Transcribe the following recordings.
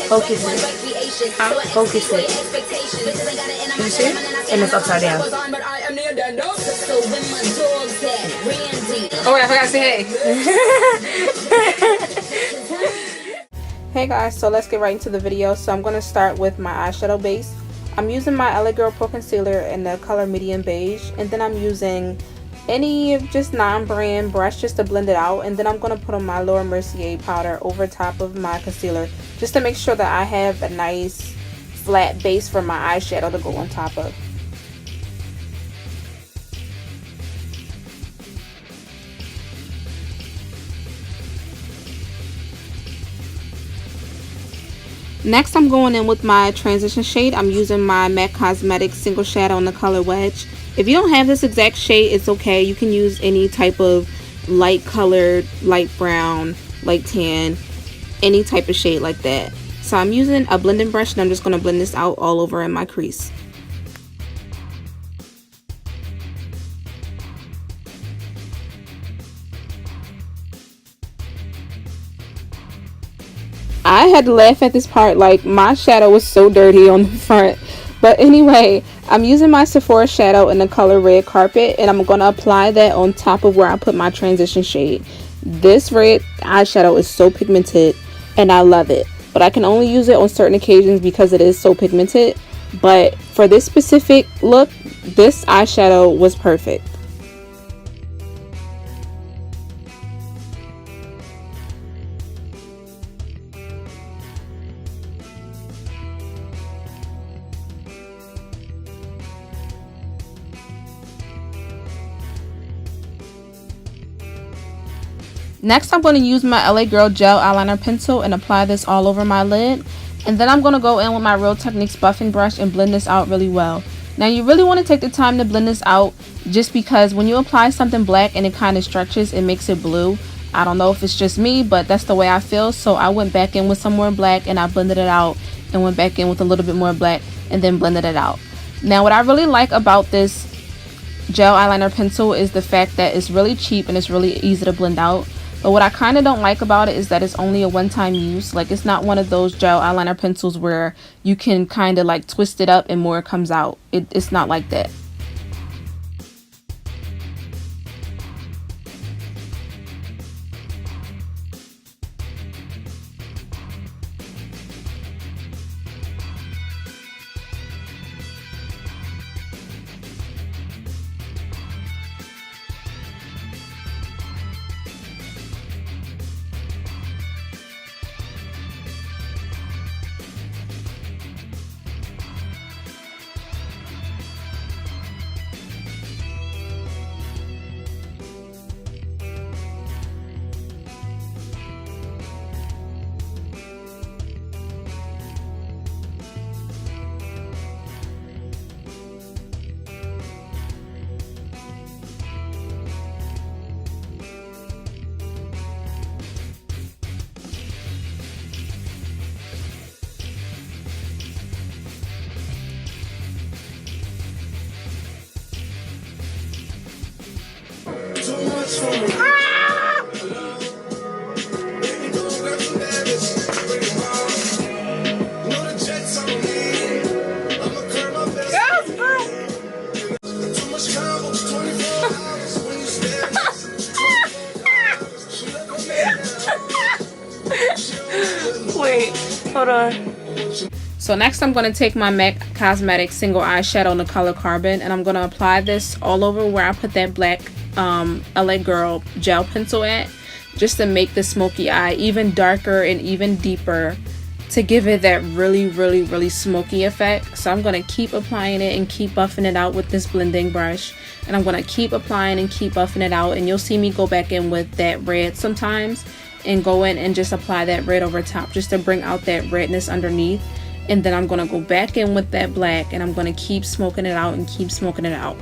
Focus it. Focus it. You see? And it's upside down. Oh, I forgot to say hey. Hey guys, so let's get right into the video. So I'm going to start with my eyeshadow base. I'm using my LA Girl Pro Concealer in the color medium beige, and then I'm using any just non-brand brush just to blend it out, and then I'm going to put on my Laura Mercier powder over top of my concealer just to make sure that I have a nice flat base for my eyeshadow to go on top of. Next, I'm going in with my transition shade. I'm using my MAC Cosmetics single shadow in the color Wedge. If you don't have this exact shade, it's okay. You can use any type of light colored, light brown, light tan, any type of shade like that. So I'm using a blending brush and I'm just going to blend this out all over in my crease. I had to laugh at this part, like my shadow was so dirty on the front. But anyway, I'm using my Sephora shadow in the color Red Carpet, and I'm going to apply that on top of where I put my transition shade. This red eyeshadow is so pigmented and I love it, but I can only use it on certain occasions because it is so pigmented. But for this specific look, this eyeshadow was perfect. Next, I'm going to use my LA Girl gel eyeliner pencil and apply this all over my lid. And then I'm going to go in with my Real Techniques buffing brush and blend this out really well. Now, you really want to take the time to blend this out just because when you apply something black and it kind of stretches, it makes it blue. I don't know if it's just me, but that's the way I feel. So I went back in with some more black and I blended it out and went back in with a little bit more black and then blended it out. Now, what I really like about this gel eyeliner pencil is the fact that it's really cheap and it's really easy to blend out. But what I kind of don't like about it is that it's only a one-time use. Like, it's not one of those gel eyeliner pencils where you can kind of like twist it up and more comes out. It's not like that. Wait, hold on. So next I'm going to take my MAC Cosmetics single eyeshadow in the color Carbon, and I'm going to apply this all over where I put that black LA Girl gel pencil at, just to make the smoky eye even darker and even deeper, to give it that really smoky effect. So I'm going to keep applying it and keep buffing it out with this blending brush, and I'm going to keep applying and keep buffing it out, and you'll see me go back in with that red sometimes and go in and just apply that red over top just to bring out that redness underneath. And then I'm going to go back in with that black and I'm going to keep smoking it out and keep smoking it out.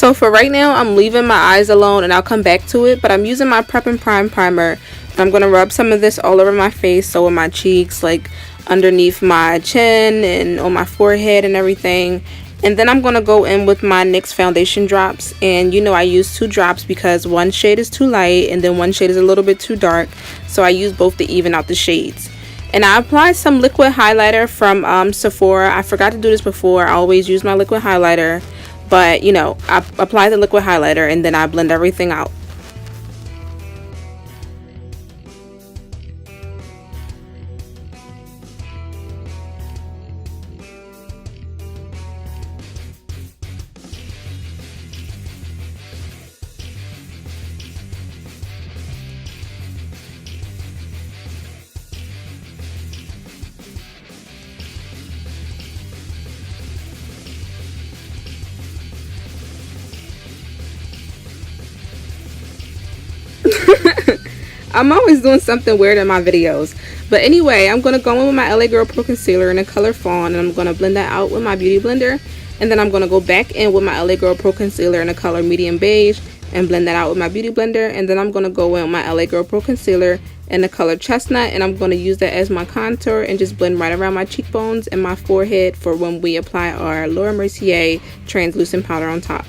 So for right now, I'm leaving my eyes alone and I'll come back to it, but I'm using my Prep and Prime primer. I'm going to rub some of this all over my face, so on my cheeks, like underneath my chin and on my forehead and everything. And then I'm going to go in with my NYX foundation drops, and you know I use 2 drops because one shade is too light and then one shade is a little bit too dark, so I use both to even out the shades. And I applied some liquid highlighter from Sephora. I forgot to do this before. I always use my liquid highlighter, but you know, I apply the liquid highlighter and then I blend everything out. I'm always doing something weird in my videos. But anyway, I'm going to go in with my LA Girl Pro Concealer in the color Fawn, and I'm going to blend that out with my Beauty Blender. And then I'm going to go back in with my LA Girl Pro Concealer in the color Medium Beige and blend that out with my Beauty Blender. And then I'm going to go in with my LA Girl Pro Concealer in the color Chestnut, and I'm going to use that as my contour and just blend right around my cheekbones and my forehead for when we apply our Laura Mercier translucent powder on top.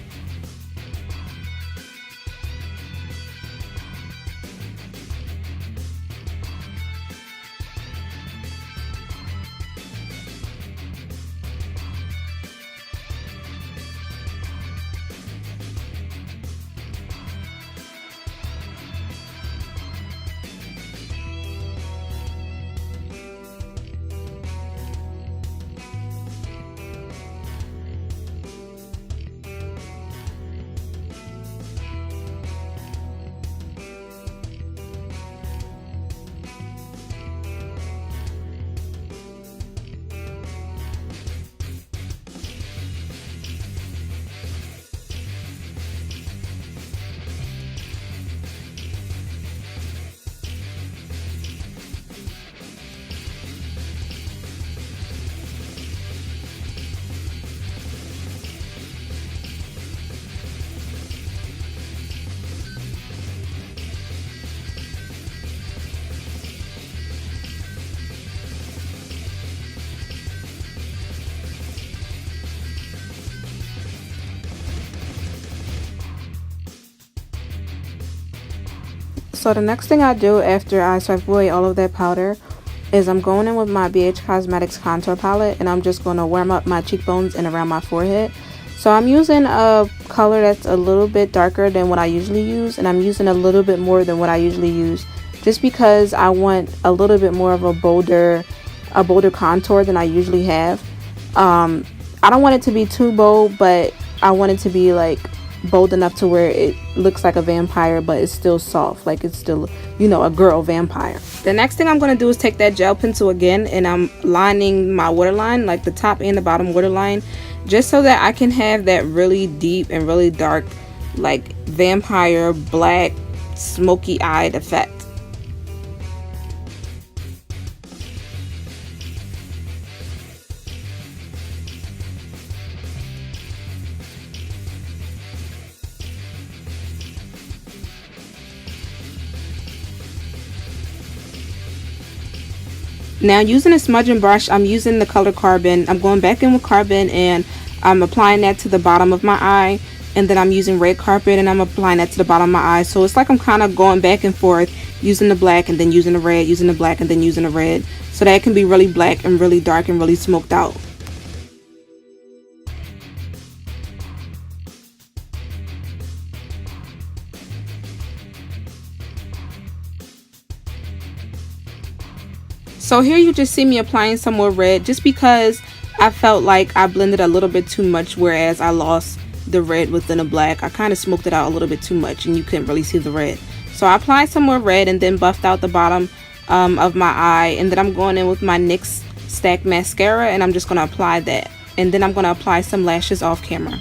So the next thing I do after I swipe away all of that powder is I'm going in with my BH Cosmetics contour palette, and I'm just going to warm up my cheekbones and around my forehead. So I'm using a color that's a little bit darker than what I usually use, and I'm using a little bit more than what I usually use just because I want a little bit more of a bolder contour than I usually have. I don't want it to be too bold, but I want it to be like bold enough to where it looks like a vampire, but it's still soft, like it's still, you know, a girl vampire. The next thing I'm going to do is take that gel pencil again, and I'm lining my waterline, like the top and the bottom waterline, just so that I can have that really deep and really dark, like vampire black smoky eyed effect. Now using a smudging brush, I'm using the color Carbon. I'm going back in with Carbon and I'm applying that to the bottom of my eye, and then I'm using Red Carpet and I'm applying that to the bottom of my eye. So it's like I'm kind of going back and forth, using the black and then using the red, using the black and then using the red, so that it can be really black and really dark and really smoked out. So here you just see me applying some more red, just because I felt like I blended a little bit too much, whereas I lost the red within the black. I kind of smoked it out a little bit too much and you couldn't really see the red. So I applied some more red and then buffed out the bottom of my eye, and then I'm going in with my NYX Stack Mascara and I'm just going to apply that, and then I'm going to apply some lashes off camera.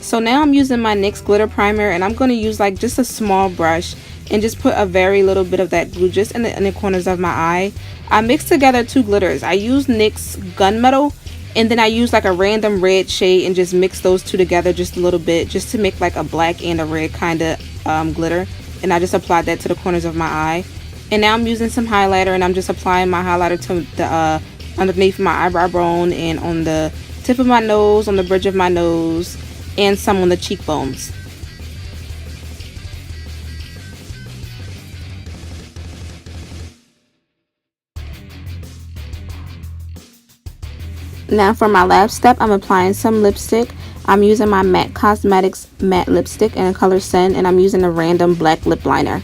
So now I'm using my NYX glitter primer, and I'm going to use like just a small brush and just put a very little bit of that glue just in the corners of my eye. I mixed together 2 glitters. I used NYX Gunmetal, and then I used like a random red shade and just mixed those 2 together just a little bit, just to make like a black and a red kind of glitter. And I just applied that to the corners of my eye. And now I'm using some highlighter, and I'm just applying my highlighter to the underneath my eyebrow bone and on the tip of my nose, on the bridge of my nose, and some on the cheekbones. Now for my last step, I'm applying some lipstick. I'm using my MAC Cosmetics matte lipstick in the color Sen, and I'm using a random black lip liner.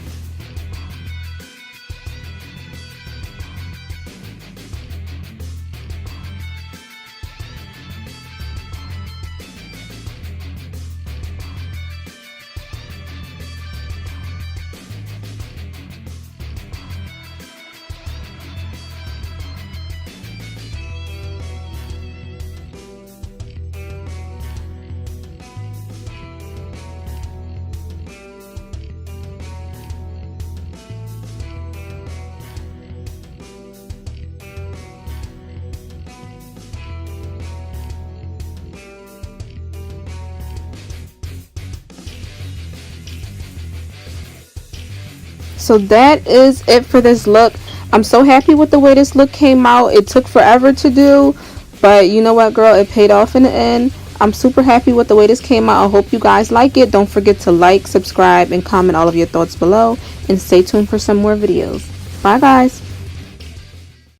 So that is it for this look. I'm so happy with the way this look came out. It took forever to do, but you know what, girl, it paid off in the end. I'm super happy with the way this came out. I hope you guys like it. Don't forget to like, subscribe, and comment all of your thoughts below, and stay tuned for some more videos. Bye guys.